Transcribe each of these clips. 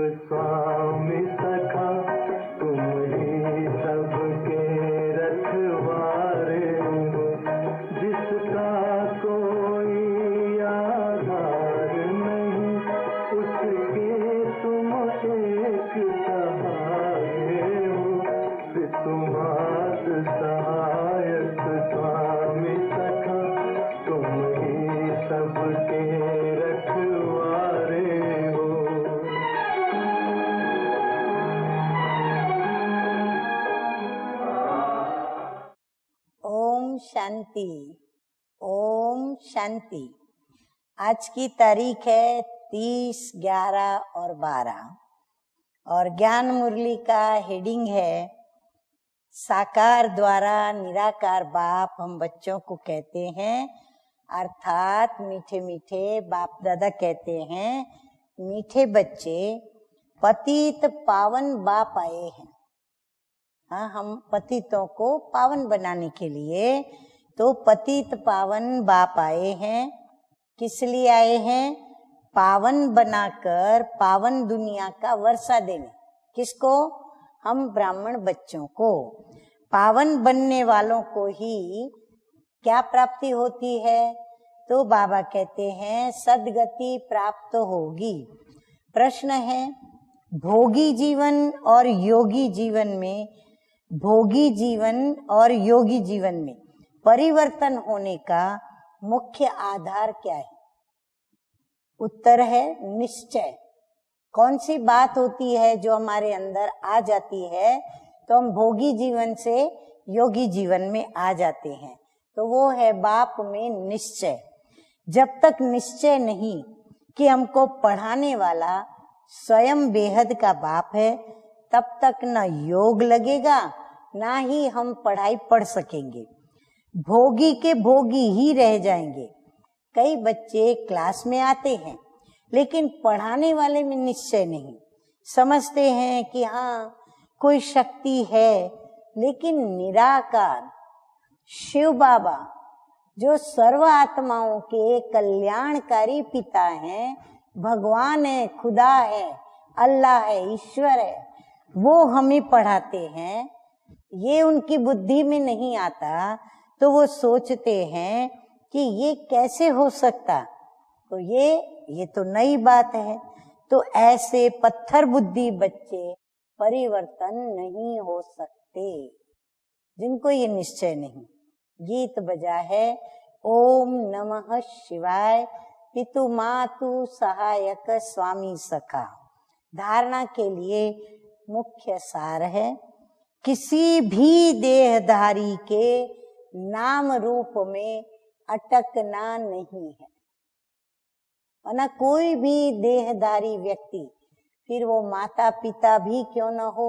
स्वामी सखा, तुम ही सबके रखवारे हो। जिसका कोई आधार नहीं, उसके तुम एक सहारे हो। तुम्हार सहायक स्वामी सखा, तुम ही सबके रखवारे हो। ओम शांति, ओम शांति। आज की तारीख है 30, 11 और 12 और ज्ञान मुरली का हेडिंग है साकार द्वारा निराकार बाप हम बच्चों को कहते हैं, अर्थात मीठे मीठे बाप दादा कहते हैं मीठे बच्चे पतित पावन बाप आए हैं। हाँ, हम पतितों को पावन बनाने के लिए तो पतित पावन बाप आए हैं। किस लिए आए हैं? पावन बनाकर पावन दुनिया का वर्षा देने। किसको? हम ब्राह्मण बच्चों को। पावन बनने वालों को ही क्या प्राप्ति होती है? तो बाबा कहते हैं सद्गति प्राप्त होगी। प्रश्न है, भोगी जीवन और योगी जीवन में, भोगी जीवन और योगी जीवन में परिवर्तन होने का मुख्य आधार क्या है? उत्तर है निश्चय। कौन सी बात होती है जो हमारे अंदर आ जाती है तो हम भोगी जीवन से योगी जीवन में आ जाते हैं? तो वो है बाप में निश्चय। जब तक निश्चय नहीं कि हमको पढ़ाने वाला स्वयं बेहद का बाप है, तब तक न योग लगेगा ना ही हम पढ़ाई पढ़ सकेंगे। भोगी के भोगी ही रह जाएंगे। कई बच्चे क्लास में आते हैं लेकिन पढ़ाने वाले में निश्चय नहीं, समझते हैं कि हाँ कोई शक्ति है, लेकिन निराकार शिव बाबा जो सर्व आत्माओं के कल्याणकारी पिता हैं, भगवान है, खुदा है, अल्लाह है, ईश्वर है, वो हमें पढ़ाते हैं। ये उनकी बुद्धि में नहीं आता तो वो सोचते हैं कि ये कैसे हो सकता, तो ये तो नई बात है। तो ऐसे पत्थर बुद्धि बच्चे परिवर्तन नहीं हो सकते जिनको ये निश्चय नहीं। गीत बजा है ओम नमः शिवाय, पितु मातु सहायक स्वामी सखा। धारणा के लिए मुख्य सार है, किसी भी देहधारी के नाम रूप में अटकना नहीं है। वरना कोई भी देहधारी व्यक्ति, फिर वो माता पिता भी क्यों न हो,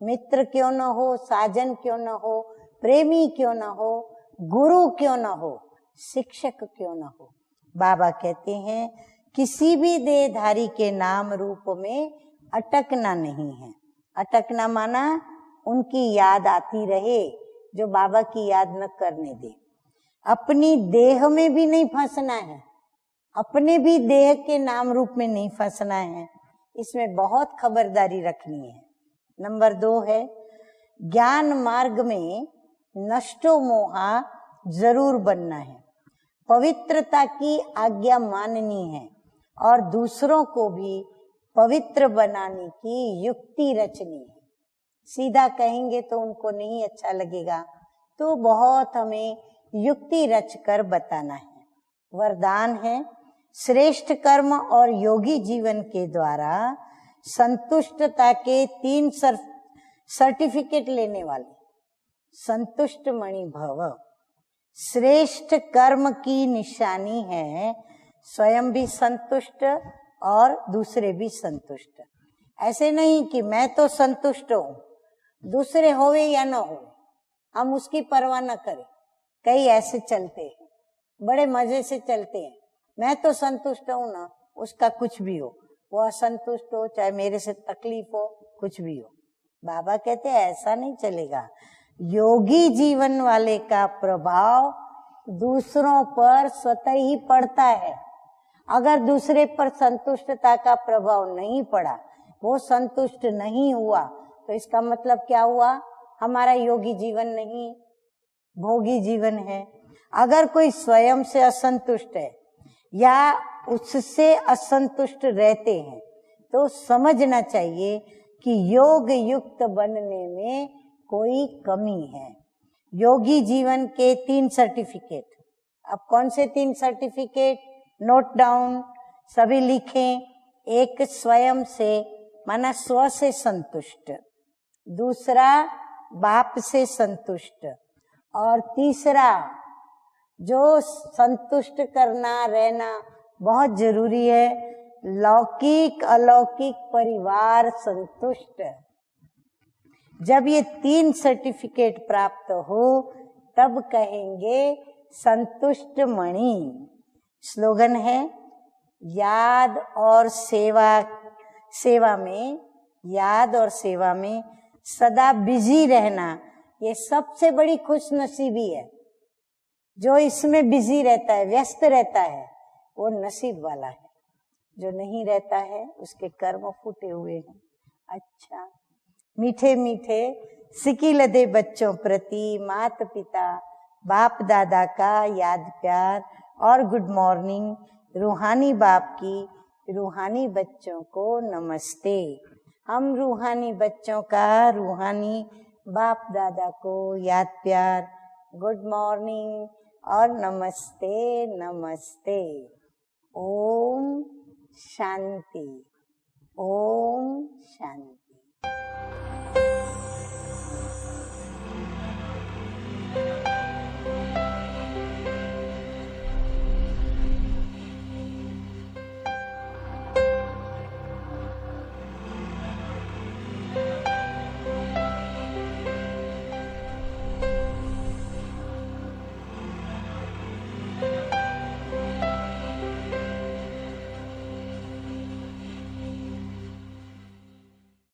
मित्र क्यों न हो, साजन क्यों न हो, प्रेमी क्यों न हो, गुरु क्यों न हो, शिक्षक क्यों न हो, बाबा कहते हैं किसी भी देहधारी के नाम रूप में अटकना नहीं है। अटकना माना उनकी याद आती रहे, जो बाबा की याद न करने दे। अपनी देह में भी नहीं फंसना है, अपने भी देह के नाम रूप में नहीं फंसना है। इसमें बहुत खबरदारी रखनी है। नंबर 2 है, ज्ञान मार्ग में नष्टो मोहा जरूर बनना है। पवित्रता की आज्ञा माननी है और दूसरों को भी पवित्र बनाने की युक्ति रचनी है। सीधा कहेंगे तो उनको नहीं अच्छा लगेगा, तो बहुत हमें युक्ति रचकर बताना है। वरदान है, श्रेष्ठ कर्म और योगी जीवन के द्वारा संतुष्टता के 3 सर्टिफिकेट लेने वाले संतुष्ट मणि भव। श्रेष्ठ कर्म की निशानी है स्वयं भी संतुष्ट और दूसरे भी संतुष्ट। ऐसे नहीं कि मैं तो संतुष्ट हूँ, दूसरे होवे या न हो हम उसकी परवाह न करें। कई ऐसे चलते हैं, बड़े मजे से चलते हैं, मैं तो संतुष्ट हूँ ना, उसका कुछ भी हो, वो असंतुष्ट हो, चाहे मेरे से तकलीफ हो, कुछ भी हो। बाबा कहते हैं ऐसा नहीं चलेगा। योगी जीवन वाले का प्रभाव दूसरों पर स्वतः ही पड़ता है। अगर दूसरे पर संतुष्टता का प्रभाव नहीं पड़ा, वो संतुष्ट नहीं हुआ तो इसका मतलब क्या हुआ? हमारा योगी जीवन नहीं, भोगी जीवन है। अगर कोई स्वयं से असंतुष्ट है या उससे असंतुष्ट रहते हैं तो समझना चाहिए कि योग युक्त बनने में कोई कमी है। योगी जीवन के 3 सर्टिफिकेट। अब कौन से 3 सर्टिफिकेट? नोट डाउन, सभी लिखें। एक स्वयं से माना स्व से संतुष्ट, दूसरा बाप से संतुष्ट, और तीसरा जो संतुष्ट करना रहना बहुत जरूरी है, लौकिक अलौकिक परिवार संतुष्ट। जब ये 3 सर्टिफिकेट प्राप्त हो तब कहेंगे संतुष्ट मणि। स्लोगन है याद और सेवा में, याद और सेवा में सदा बिजी रहना, ये सबसे बड़ी खुशनसीबी है। जो इसमें बिजी रहता है, व्यस्त रहता है, वो नसीब वाला है। जो नहीं रहता है उसके कर्म फूटे हुए हैं। अच्छा, मीठे मीठे सिकिलदे बच्चों प्रति माता पिता बाप दादा का याद प्यार और गुड मॉर्निंग। रूहानी बाप की रूहानी बच्चों को नमस्ते। हम रूहानी बच्चों का रूहानी बाप दादा को याद प्यार, गुड मॉर्निंग और नमस्ते नमस्ते। ओम शांति, ओम शांति।